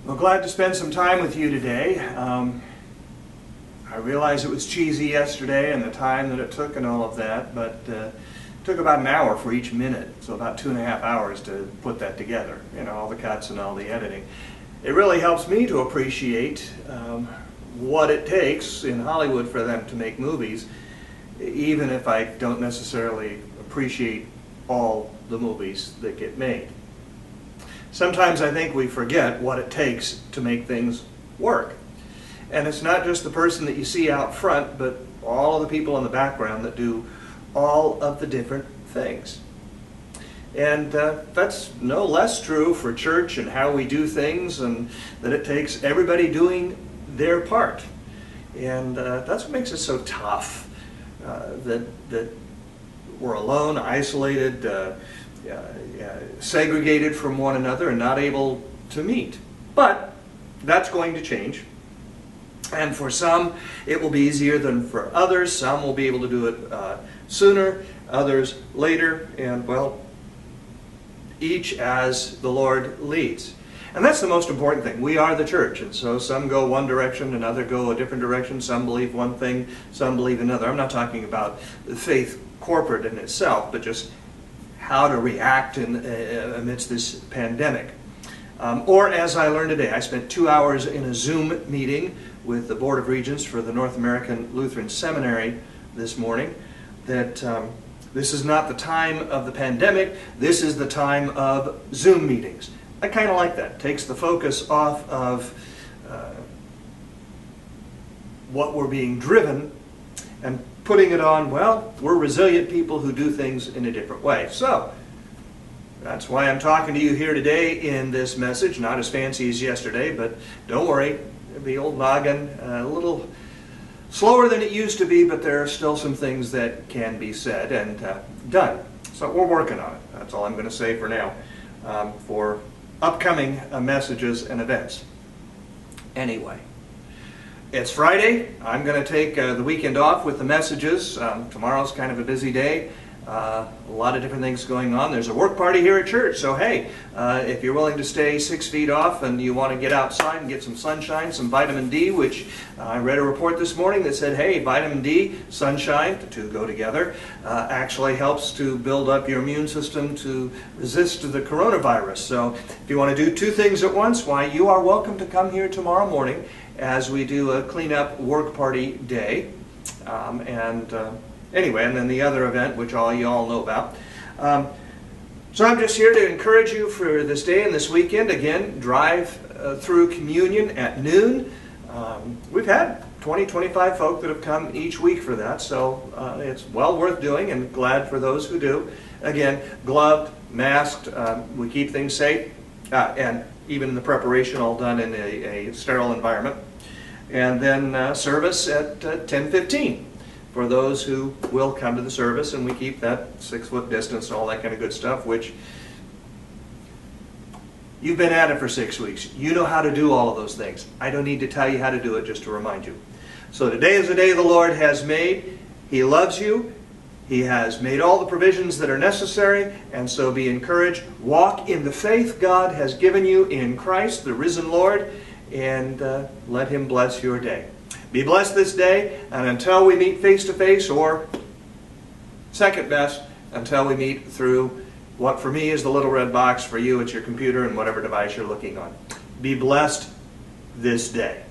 Well, glad to spend some time with you today. I realize it was cheesy yesterday and the time that it took and all of that, but it took about an hour for each minute, so about 2.5 hours to put that together, all the cuts and all the editing. It really helps me to appreciate what it takes in Hollywood for them to make movies, even if I don't necessarily appreciate all the movies that get made. Sometimes I think we forget what it takes to make things work. And it's not just the person that you see out front, but all of the people in the background that do all of the different things. And that's no less true for church and how we do things, and that it takes everybody doing their part. And that's what makes it so tough, that we're alone, isolated, segregated from one another and not able to meet. But that's going to change. And for some, it will be easier than for others. Some will be able to do it sooner, others later, and well, each as the Lord leads. And that's the most important thing. We are the church, and so some go one direction, and others go a different direction. Some believe one thing, some believe another. I'm not talking about the faith corporate in itself, but just how to react amidst this pandemic. Or as I learned today, I spent 2 hours in a Zoom meeting with the Board of Regents for the North American Lutheran Seminary this morning, that this is not the time of the pandemic, this is the time of Zoom meetings. I kind of like that. It takes the focus off of what we're being driven and putting it on, well, we're resilient people who do things in a different way. So, that's why I'm talking to you here today in this message. Not as fancy as yesterday, but don't worry, the old noggin, a little slower than it used to be, but there are still some things that can be said and done. So we're working on it. That's all I'm going to say for now, for upcoming messages and events. Anyway. It's Friday. I'm going to take the weekend off with the messages. Tomorrow's kind of a busy day. A lot of different things going on. There's a work party here at church, so hey, if you're willing to stay 6 feet off and you want to get outside and get some sunshine, some vitamin D, which I read a report this morning that said, hey, vitamin D, sunshine, the two go together, actually helps to build up your immune system to resist the coronavirus. So if you want to do two things at once, why, you are welcome to come here tomorrow morning as we do a cleanup work party day. Anyway, and then the other event, which all you all know about. So I'm just here to encourage you for this day and this weekend. Again, drive through communion at noon. We've had 20, 25 folk that have come each week for that, so it's well worth doing, and glad for those who do. Again, gloved, masked, we keep things safe, and even the preparation all done in a sterile environment. And then service at 10:15 for those who will come to the service, and we keep that 6-foot distance and all that kind of good stuff, which you've been at it for 6 weeks. You know how to do all of those things. I don't need to tell you how to do it, just to remind you. So today is the day the Lord has made. He loves you. He has made all the provisions that are necessary, and so be encouraged. Walk in the faith God has given you in Christ, the risen Lord, and let Him bless your day. Be blessed this day, and until we meet face to face, or second best, until we meet through what for me is the little red box, for you it's your computer and whatever device you're looking on. Be blessed this day.